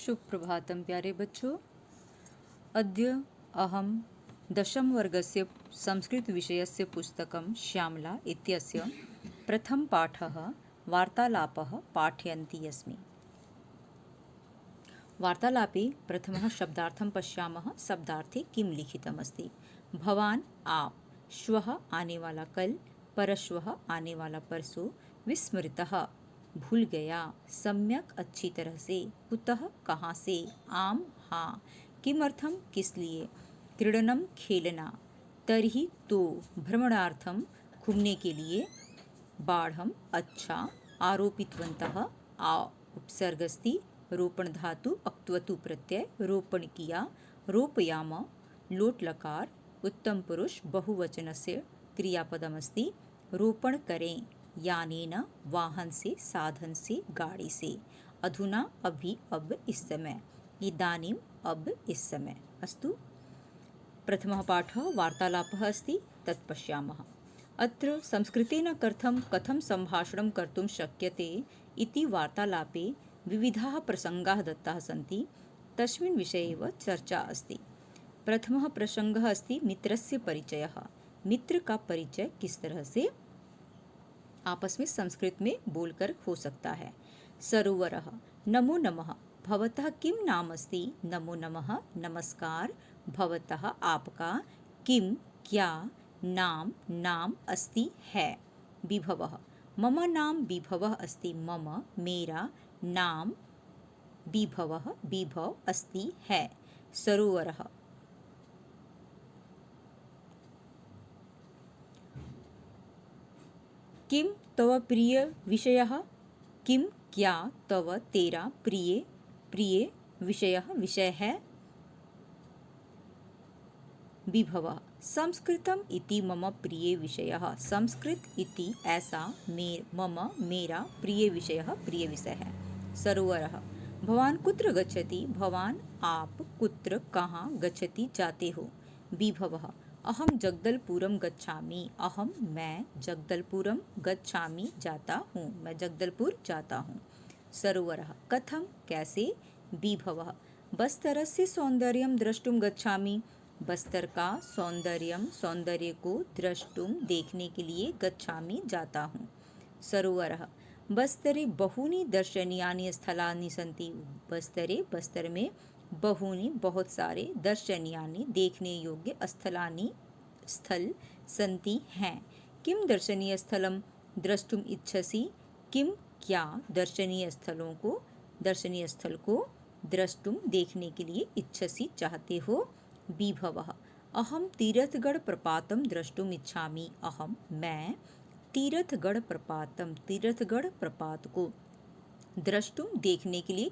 सुप्रभातं प्यारे बच्चों। अद्य अहं दशमवर्गस्य संस्कृतविषयस्य पुस्तकं श्यामला इत्यस्य प्रथमपाठः वार्तालापः पाठयन्ती अस्मि। वार्तालापे प्रथमः शब्दार्थं पश्यामः। शब्दार्थे किं लिखितमस्ति? भवान, आप, श्वः आने वाला कल, परश्वः आने वाला परसों, विस्मृतः भूल गया, सम्यक अच्छी तरह से, कुतः कहाँ से, आम हाँ, किमर्थम किस लिए, क्रीडनम खेलना, तर्हि तो भ्रमणार्थम घूमने के लिए, बाढ़म अच्छा, आरोपितवन्तः आ उपसर्गस्ति, रोपण धातु अक्त्वतु प्रत्यय, रोपण किया, रोपयाम, लोट लकार, उत्तम पुरुष बहुवचनस्य क्रियापदमस्ति, रोपण करें, यानेन वाहन से, साधन से, गाड़ी से, अधुना अभी, अब, इस समय, इदानीम, अब, इस समय। अस्तु, प्रथमः पाठः वार्तालापः अस्ति, तत् पश्यामः। अत्र संस्कृतेन कथं सम्भाषणं कर्तुं शक्यते इति वार्तालापे विविधाः प्रसङ्गाः दत्ताः सन्ति। तस्मिन् विषये एव चर्चा अस्ति। प्रथमः प्रसङ्गः अस्ति मित्रस्य परिचयः। मित्र का परिचय किस तरह से आपस में संस्कृत में बोलकर हो सकता है। सरोवरः, नमो नमः, भवतः किं नाम अस्ति? नमो नमः, नमस्कार, भवतः आपका, किं क्या, नाम अस्ति है। विभवः, मम नाम विभवः अस्ति, मम मेरा नाम विभवः विभव अस्ति है। सरोवरः, किं तव प्रिय विषयः? किं क्या तव तेरा प्रिय विषय है। विभवः, संस्कृतम इति मम प्रिय विषयः। संस्कृत इति ऐसा मेरा प्रिय विषय है। सरोवरः, भवान कुत्र गच्छति? भवान आप कुत्र कहाँ गच्छति जाते हो। विभवः, अहम जगदलपुरम गच्छामि। मैं जगदलपुरम गच्छामि जाता हूँ। मैं जगदलपुर जाता हूँ। सरोवरः, कथम कैसे? विभवः, बस्तरस्य सौन्दर्यं द्रष्टुं गच्छामि। बस्तर का सौंदर्य को द्रष्टुम देखने के लिए गच्छामि जाता हूँ। सरोवरः, बस्तरे बहूनि दर्शनीयानि स्थलानि सन्ति। बस्तर में बहूनि बहुत सारे दर्शनीयानि देखने योग्य स्थल सन्ति हैं। किम दर्शनीय स्थलम द्रष्टुम इच्छसि? किम क्या दर्शनीय स्थल को द्रष्टुम देखने के लिए इच्छसि चाहते हो। विभवः, अहम तीर्थगढ़ प्रपातम द्रष्टुम इच्छामि। मैं तीर्थगढ़ प्रपात को द्रष्टुम देखने के लिए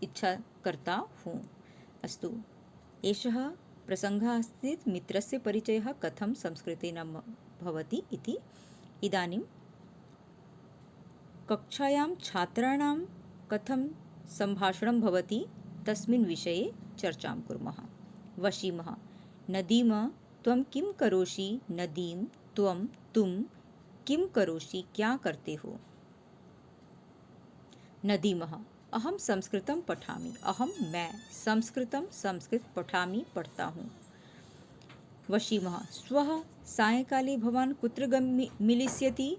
इच्छा करता हूँ। अस्तु, एषः प्रसङ्गः अस्ति मित्रस्य परिचयः कथं संस्कृतेन भवति इति। इदानीं कक्षायां छात्राणां कथं सम्भाषणं भवति तस्मिन् विषये चर्चां कुर्मः। वशीमः, नदीम त्वं किं करोषि? नदीम तुम किं करोषि? क्या करते हो। नदीमः, अहम संस्कृतं पठामि। मैं संस्कृत पठामि पढ़ता हूँ। वशीमः, श्वः सायंकाले भवान कुत्र मिलिष्यति?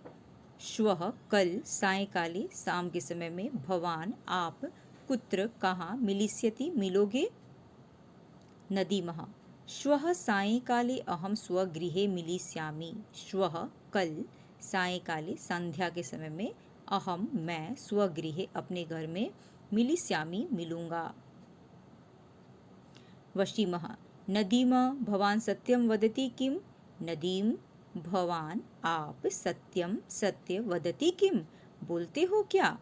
श्वः कल सायंकाले, शाम के समय में, भवान आप कुत्र कहाँ, मिलिष्यति मिलोगे। नदीमः, श्वः सायंकाले अहम स्वगृहे मिलिष्यामि। श्वः कल सायंकाले, संध्या के समय में, मैं स्वगृहे अपने घर में, मिलिष्यामि मिलूंगा। वशीमः, नदीम भवान सत्यं वदति किम? नदीम भवान आप सत्य वदति किम? बोलते हो क्या।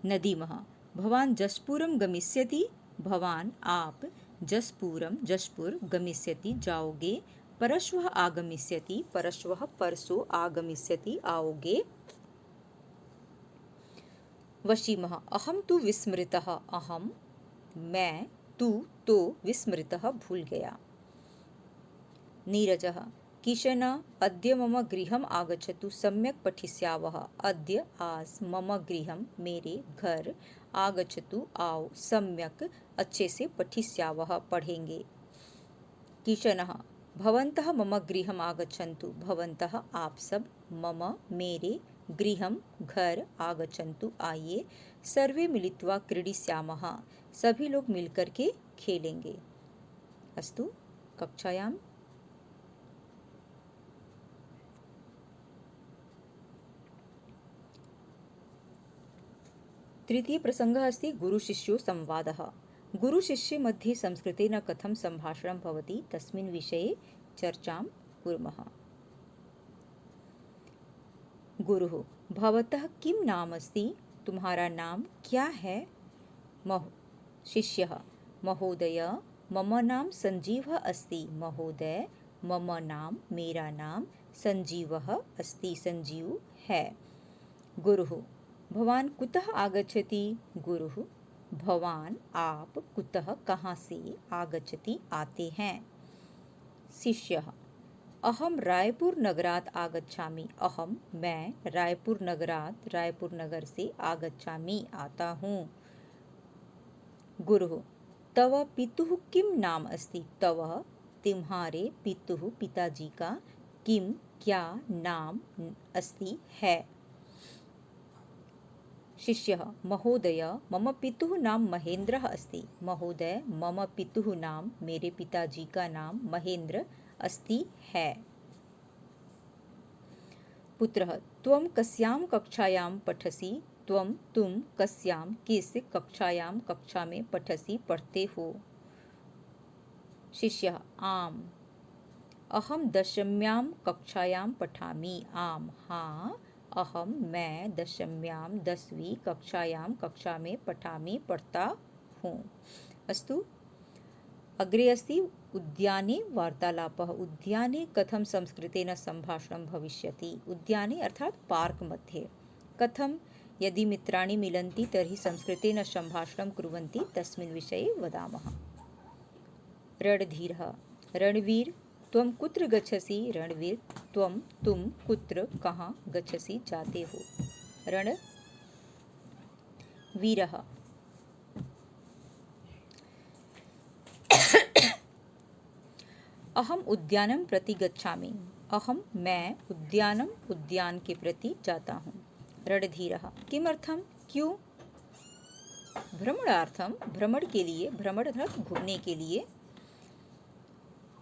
नदीमः, भवान जशपुरं गमिष्यति? भवान आप जशपुर गमिष्यति जाओगे। परश्वः आगमिष्यति? परश्वः परसों आगमिष्यति आओगे। वशीमः, अहम तु विस्मृतः। मैं तो विस्मृतः भूल गया। नीरजः, किशन अद्य मम गृहम् आगच्छतु सम्यक् पठिष्यावः। अद्य आज मम गृहं मेरे घर आगच्छतु आओ सम्यक् अच्छे से पठिष्यावः पढ़ेंगे। किशनः भवन्तः मम गृहम् आगच्छन्तु। भवन्तः आप सब मम मेरे गृहं घर आगच्छन्तु आइए सर्वे मिलित्वा क्रीडिष्यामः सभी लोग मिलकर के खेलेंगे। अस्तु कक्षायां तृतीय प्रसङ्गः अस्ति गुरुशिष्यो संवादः। गुरुशिष्य मध्ये संस्कृतेन कथं सम्भाषणं भवति तस्मिन् विषये चर्चां कुर्मः। गुरुः भवतः किं नाम अस्ति? तुम्हारा नाम क्या है? शिष्यः महोदय मम नाम संजीवः अस्ति। महोदय मम नाम मेरा नाम संजीवः अस्ति संजीव है। गुरुः भवान कुतः आगच्छति? गुरुः भवान आप कुतः कहाँ से आगच्छति आते हैं? शिष्यः अहम रायपुर नगरात् आगच्छामि। अहम मैं रायपुर नगरात् रायपुर नगर से आगच्छामि आता हूँ। गुरुः तव पितुः किं नाम अस्ति? तव तुम्हारे पितुः पिताजी का किं क्या नाम अस्ति है? शिष्यः महोदय मम पितुः नाम महेन्द्रः अस्ति। महोदय मम पितुः नाम मेरे पिताजी का नाम महेन्द्र अस्ति है। पुत्रः त्वं कस्यां कक्षायां पठसि? तुम कस्यां किस कक्षायां कक्षा में पठसि पढ़ते हो? शिष्यः आम् अहम दशम्यां कक्षायां पठामि। आम् हाँ अहम मैं दशम्यां 10वीं कक्षायां कक्षा में पठामि पढ़ता हूँ। अस्तु अग्रे अस्ति उद्याने वार्तालापः। उद्याने कथं संस्कृतेन सम्भाषणं भविष्यति? उद्याने अर्थात् पार्क मध्ये कथं यदि मित्राणि मिलन्ति तर्हि संस्कृतेन सम्भाषणं कुर्वन्ति तस्मिन् विषये वदामः। रणधीरः रणवीर त्वं कुत्र गच्छसि? रणवीर तुम कुत्र कहाँ गच्छसि जाते हो? रणवीरः अहम उद्यानं प्रति गच्छामि। मैं उद्यान के प्रति जाता हूँ। रणधीरः किमर्थं क्यों? भ्रमणार्थम भ्रमण के लिए भ्रमण अर्थात् घूमने के लिए।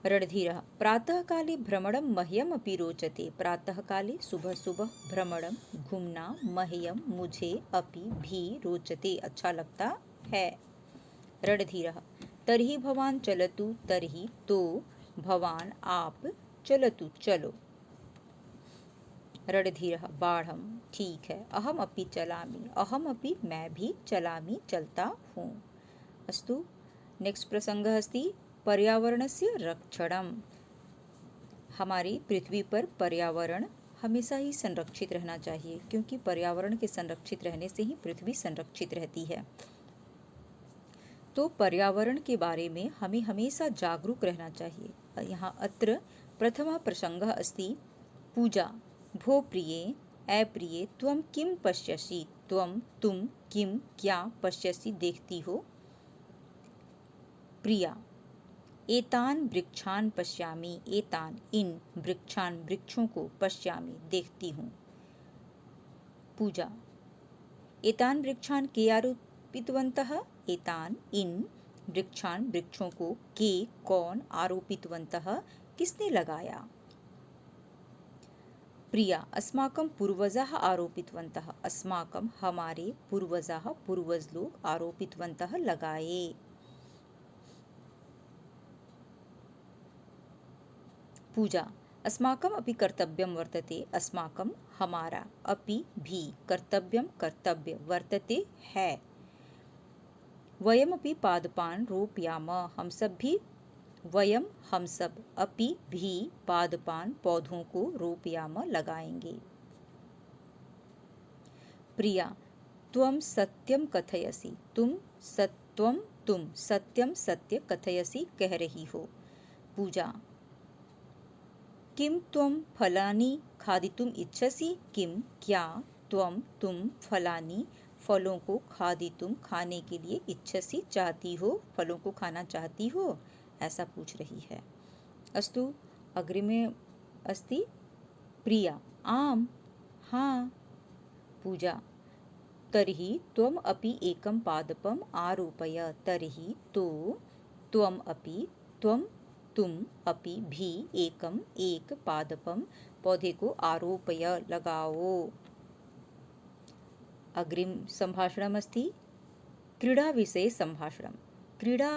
रणधीरः प्रातःकाले भ्रमणं मह्यम अपि रोचते। प्रातःकाले सुबह सुबह भ्रमणं घूमना मह्यम मुझे अपि भी रोचते अच्छा लगता है। रणधीरः तर्हि भवान चलतु। तर्हि तो भवान आप चलतु चलो। रणधीरः बाढ़ं ठीक है अहम अपि चलामि। अहम अपि मैं भी चलामि चलता हूँ। अस्तु नेक्स्ट प्रसंगः अस्ति पर्यावरणस्य रक्षणम्। हमारी पृथ्वी पर पर्यावरण हमेशा ही संरक्षित रहना चाहिए क्योंकि पर्यावरण के संरक्षित रहने से ही पृथ्वी संरक्षित रहती है। तो पर्यावरण के बारे में हमें हमेशा जागरूक रहना चाहिए। यहाँ अत्र प्रथमः प्रसंगः अस्ति पूजा। भो प्रिये अप्रिये त्वं किं पश्यसि? तुम किं क्या पश्यसि देखती हो? प्रिया एतान वृक्षान पश्यामि। एतान इन वृक्षान वृक्षों को पश्यामि देखती हूँ। पूजा एतान वृक्षान के आरोपितवन्तः? एतान इन वृक्षान वृक्षों को के कौन आरोपितवन्तः किसने लगाया? प्रिया अस्माकं पूर्वजाः आरोपितवन्तः। अस्माकं हमारे पूर्वजाः पूर्वज लोग आरोपितवन्तः लगाए। पूजा अस्माकम् अपि कर्तव्यं वर्तते। अस्माकं हमारा अपि भी कर्तव्यं कर्तव्य वर्तते है। वयमपि पादपान् रोपयामः। हम सब अपि भी पादपान पौधों को रोपयामः लगाएंगे। प्रिया त्वं सत्यं कथयसि। तुम सत्यं सत्य कथयसि कह रही हो। पूजा किम त्वं फलानि खादितुम इच्छसि? किम क्या तुम फलानि फलों को खादितुम खाने के लिए इच्छसि चाहती हो, फलों को खाना चाहती हो, ऐसा पूछ रही है। अस्तु अग्रिमे अस्ति प्रिया आम हाँ। पूजा तर्हि त्वम् अपि एकं पादपम् आरोपय। तर्हि तो त्वम् तुम अपि भी एकम एक पादपम पौधे को आरोपय लगाओ। अग्रिम सम्भाषणमस्ति क्रीडा विषये सम्भाषणम्। क्रीडा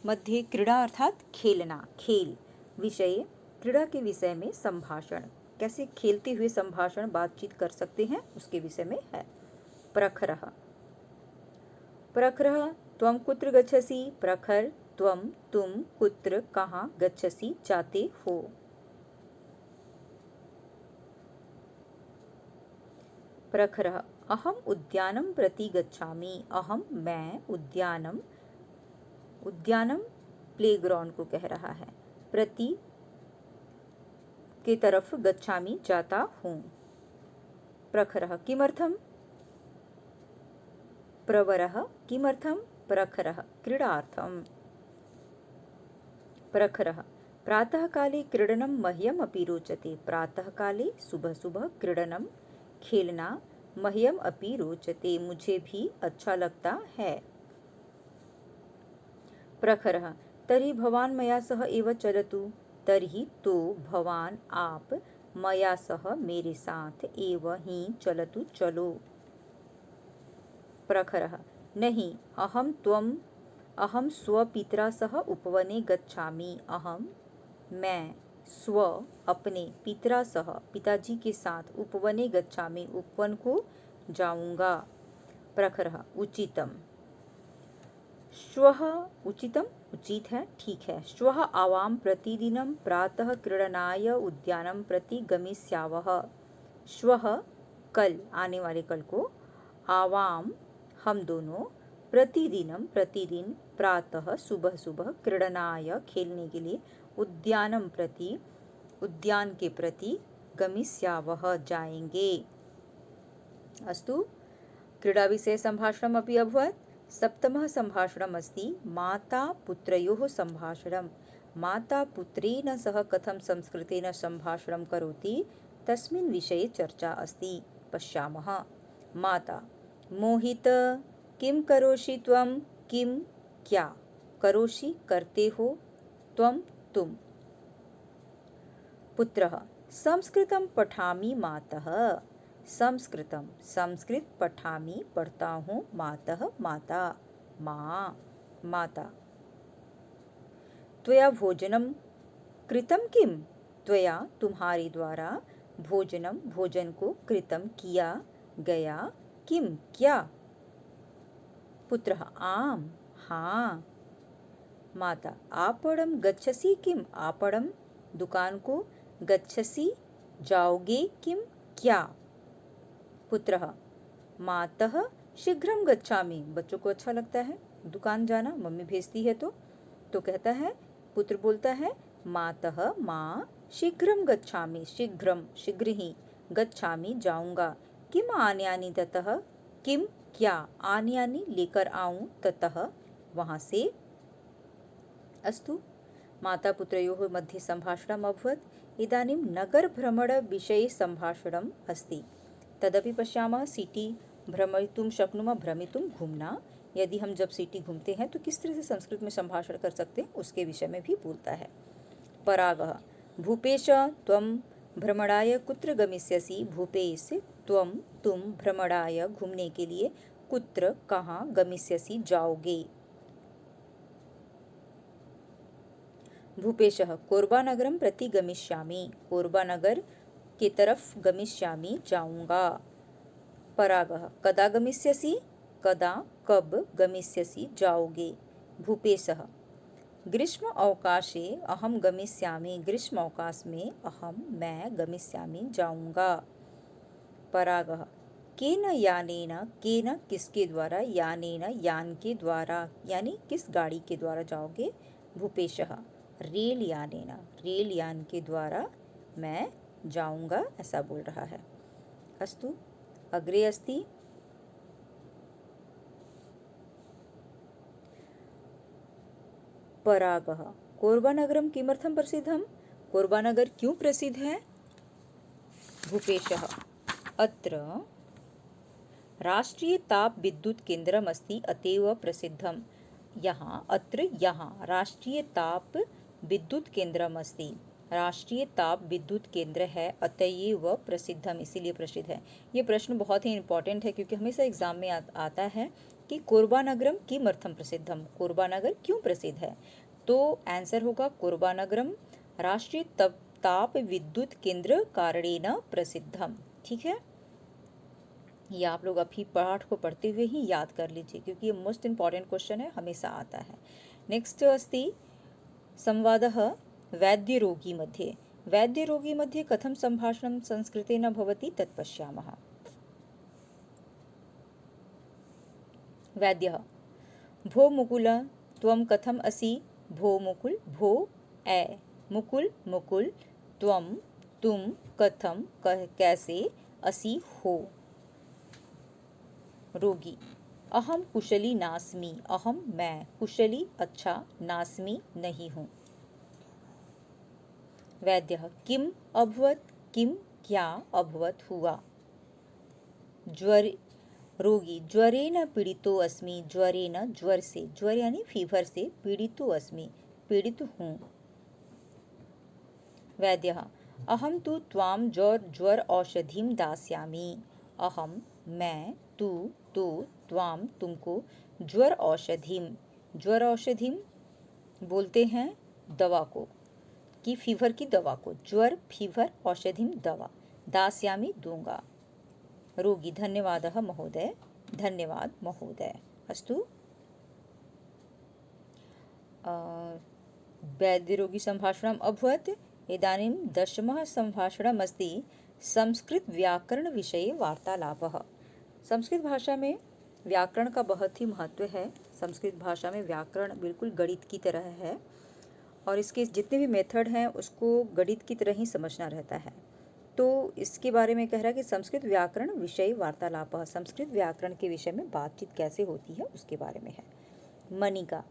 मध्ये क्रीडा अर्थात खेलना, खेल विषय क्रीडा के विषय में संभाषण, कैसे खेलते हुए संभाषण बातचीत कर सकते हैं उसके विषय में है। प्रखरः प्रखरः त्वं कुत्र गच्छसि? प्रखर तुम कुत्र कहाँ गच्छसि जाते हो? प्रखरः अहम उद्यानं प्रति गच्छामि। अहम मैं उद्यानम प्लेग्राउंड को कह रहा है, प्रति के तरफ गच्छामि जाता हूँ। प्रखरः किमर्थम? प्रवरः किमर्थम? प्रखरः क्रीडार्थम। प्रखरः प्रातःकाले क्रीडनं मह्यम अपि रोचते। प्रातःकाले सुबह सुबह क्रीडनं खेलना मह्यम अपि रोचते, मुझे भी अच्छा लगता है। प्रखरः तर्हि भवान् मया सह एव चलतु। तर्हि तो भवान आप मया सह मेरे साथ एव ही चलतु चलो। प्रखरः नहीं अहम स्वपित्रा सह उपवने गच्छामि। मैं स्व अपने पित्रा सह पिताजी के साथ उपवने गच्छामि उपवन को जाऊंगा। प्रखरः उचितम श्वः उचितम उचित है, ठीक है। श्वः आवां प्रतिदिनं प्रातः क्रीडनाय उद्यानं प्रति गमिष्यावः। श्वः कल, आने वाले कल को, आवां हम दोनों, प्रतिदिन प्रातः सुबह सुबह, क्रीडनाय खेलने के लिए, उद्यानं प्रति उद्यान के प्रति, गमिष्यावः जाएंगे। अस्तु क्रीडा विषये सम्भाषणम् अपि अभवत्। सप्तमः सम्भाषणम् अस्ति माता पुत्रयोः सम्भाषणम्। माता पुत्रेण सह कथं संस्कृतेन सम्भाषणं करोति तस्मिन् विषये चर्चा अस्ति, पश्यामः। माता मोहित किं करोषि त्वं? किं क्या करोषि करते हो, त्वं तुम। पुत्रः संस्कृतं पठामि मातः। संस्कृत पठामि पढ़ता हूँ। मातः माता, माँ माता। त्वया भोजनं कृतं किम? त्वया तुम्हारे द्वारा भोजन को कृतं किया गया, किम क्या? पुत्रः आम हाँ। माता आपणं गच्छसि किम? आपणं दुकान को, गच्छसि जाओगे, किम क्या? पुत्रः मातः शीघ्रं गच्छामि। बच्चों को अच्छा लगता है दुकान जाना, मम्मी भेजती है तो कहता है, पुत्र बोलता है मातः माँ शीघ्रं गच्छामि, शीघ्र ही, गच्छामि जाऊंगा, किम आनयानि ततः? किम क्या आनयानि लेकर आऊं, ततः वहां से। अस्तु माता पुत्रयोः मध्ये सम्भाषणम् अभवत्। इदानीं नगरभ्रमणविषये सम्भाषणम् अस्ति, तदपि पश्यामः। सिटी भ्रमितुं शक्नुमः, भ्रमितुं घूमना। यदि हम जब सिटी घूमते हैं तो किस तरह से संस्कृत में संभाषण कर सकते हैं उसके विषय में भी बोलता है। परागः भूपेश त्वं भ्रमणाय कुत्र गमिष्यसि? भूपेश तुम भ्रमणाय घूमने के लिए कुत्र कहाँ गमिष्यसि जाओगे? भूपेशः कोरबानगरं प्रति गमिष्यामि। कोरबानगर के तरफ गमिष्यामि जाऊंगा। परागः कदा गमिष्यसि? कदा कब गमिष्यसि जाओगे? भूपेशः ग्रीष्म अवकाशे अहम गमिष्यामि। ग्रीष्म अवकाश में मैं गमिष्यामि जाऊंगा। परागः केन यानेन? केन किसके द्वारा? यानेन यान के द्वारा, यानी किस गाड़ी के द्वारा जाओगे? भूपेशः रेल यानेन रेल यान के द्वारा मैं जाऊंगा, ऐसा बोल रहा है। अस्तु, अग्रे अस्ति परागः। कोर्बानगरं किमर्थं प्रसिद्धं? कोर्बानगर क्यों प्रसिद्ध है? भूपेशः, अत्र राष्ट्रीय ताप विद्युत केंद्रम अस्ति अतएव प्रसिद्धम। यहाँ राष्ट्रीय ताप विद्युत केंद्रम अस्ति, राष्ट्रीय ताप विद्युत केंद्र है, अतएव प्रसिद्धम, इसीलिए प्रसिद्ध है। ये प्रश्न बहुत ही इंपॉर्टेंट है क्योंकि हमेशा एग्जाम में आता है कि कोर्बानगरम किमर्थम प्रसिद्धम, कोर्बानगर क्यों प्रसिद्ध है। तो आंसर होगा कोर्बानगरम राष्ट्रीय ताप विद्युत केंद्र कारणेन प्रसिद्धम। ठीक है, ये आप लोग अभी पाठ को पढ़ते हुए ही याद कर लीजिए क्योंकि ये मोस्ट इम्पॉर्टेंट क्वेश्चन है, हमेशा आता है। नेक्स्ट अस्ति संवादः वैद्यरोगी मध्ये। वैद्यरोगी मध्ये कथं सम्भाषणं संस्कृतेन भवति तत् पश्यामः। वैद्यः, भो मुकुल त्वं कथम् असि? भो मुकुल, भो ए, मुकुल मुकुल, त्वं तुम, कथम कैसे, असि हो। रोगी, अहम कुशली नास्मि, अहम मैं, कुशली अच्छा, नास्मि नहीं हूँ। वैद्यः, किम अभवत्? किम क्या अभवत्, हुआ। ज्वर रोगी, ज्वरेन पीड़ितो अस्मि, ज्वरेन ज्वर से, ज्वर यानी फीवर से, पीड़ितो अस्मि पीड़ित हूँ। वैद्यः, अहम तु त्वां ज्वर औषधिं दास्यामि, अहम मैं, तू तो, त्वां तुमको, ज्वर औषधिं बोलते हैं दवा को, कि फीवर की दवा को, ज्वर फीवर औषधिं दवा, दास्यामि दूंगा। रोगी, धन्यवादः महोदय, धन्यवाद महोदय। अस्तु, वैद्यरोगी सम्भाषणम् अभवत्। इदानीं 10मः सम्भाषणम् अस्ति संस्कृत व्याकरण विषये वार्तालापः। संस्कृत भाषा में व्याकरण का बहुत ही महत्व है। संस्कृत भाषा में व्याकरण बिल्कुल गणित की तरह है और इसके जितने भी मेथड हैं उसको गणित की तरह ही समझना रहता है। तो इसके बारे में कह रहा है कि संस्कृत व्याकरण विषय वार्तालाप, संस्कृत व्याकरण के विषय में बातचीत कैसे होती है उसके बारे में है। मनिका,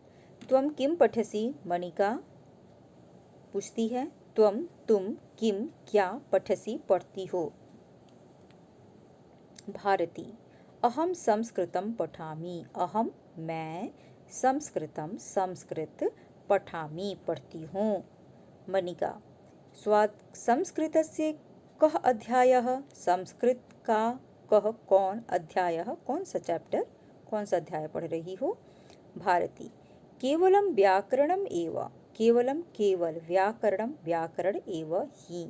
त्वं किम पठसि? मनिका पूछती है, त्वं तुम, किम क्या, पठसि पढ़ती हो। भारती, अहम संस्कृतं पठामि, अहम मैं, संस्कृतं संस्कृत, पठामि पढ़ती हूँ। मनिका, संस्कृतस्य कः अध्यायः? संस्कृत का कह कौन अध्यायः, कौन सा चैप्टर, कौन सा अध्याय पढ़ रही हो। भारती, केवलं व्याकरणम एव, केवलम केवल, व्याकरणम व्याकरण एव ही,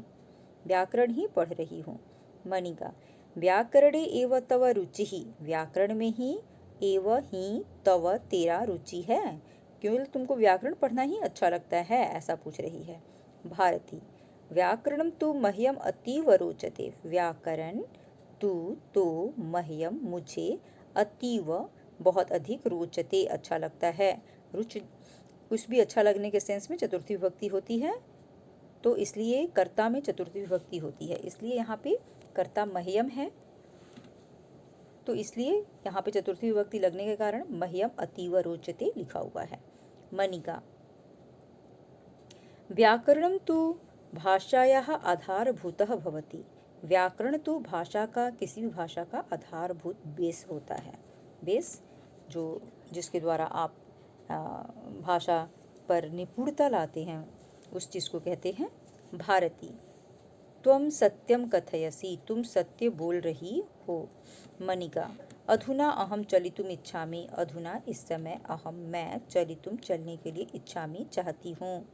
व्याकरण ही पढ़ रही हूँ। मनिका, व्याकरणे एव तव रुचिः, व्याकरण में ही, एव ही, तव तेरा रुचि है, केवल तुमको व्याकरण पढ़ना ही अच्छा लगता है, ऐसा पूछ रही है। भारती, व्याकरणं तु मह्यम अतीव रोचते, व्याकरण तु तो मह्यम मुझे, अतीव बहुत अधिक, रोचते अच्छा लगता है। रुचि कुछ भी अच्छा लगने के सेंस में चतुर्थी विभक्ति होती है, तो इसलिए कर्ता में चतुर्थी विभक्ति होती है, इसलिए यहाँ पे कर्ता मह्यम है, तो इसलिए यहाँ पे चतुर्थी विभक्ति लगने के कारण मह्यम अतीव रोचते लिखा हुआ है। मनिका, व्याकरणं तु भाषायाः आधारभूतः भवति, व्याकरण तो भाषा का, किसी भी भाषा का आधारभूत बेस होता है। बेस जो जिसके द्वारा आप भाषा पर निपुणता लाते हैं उस चीज़ को कहते हैं। भारती, त्वं सत्यम कथयसि, तुम सत्य बोल रही हो। मनिका, अधुना अहम चलितुम इच्छामि, अधुना इस समय, अहम मैं, चलितुम चलने के लिए, इच्छामि चाहती हूँ।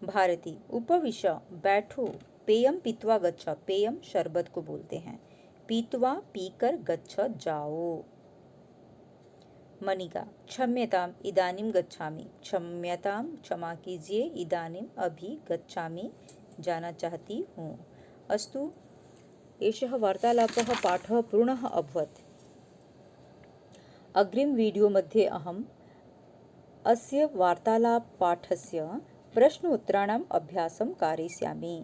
भारती, उपविश बैठो, पेयम पीत्वा गच्छ, पेयम शरबत को बोलते हैं, पीत्वा पीकर, गच्छ जाओ। मनिका, क्षम्यताम इदानीं गच्छामि, क्षम्यताम क्षमा कीजिए, इदानीं अभी, गच्छामि जाना चाहती हूँ। अस्तु, एषः वार्तालापः पाठः पूर्णः अभवत्। अग्रिम वीडियो मध्ये अहम् अस्य वार्तालाप पाठस्य प्रश्नोत्तराणाम् अभ्यासं कारयिष्यामि।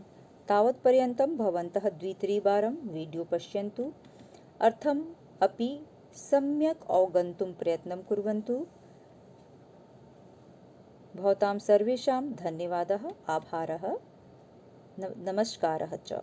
तावत्पर्यन्तं भवन्तः द्वित्रिवारं वीडियो पश्यन्तु, अर्थम् अपि सम्यक् अवगन्तुं प्रयत्नं कुर्वन्तु। भवतां सर्वेषां धन्यवादः, आभारः, नमस्कारः च।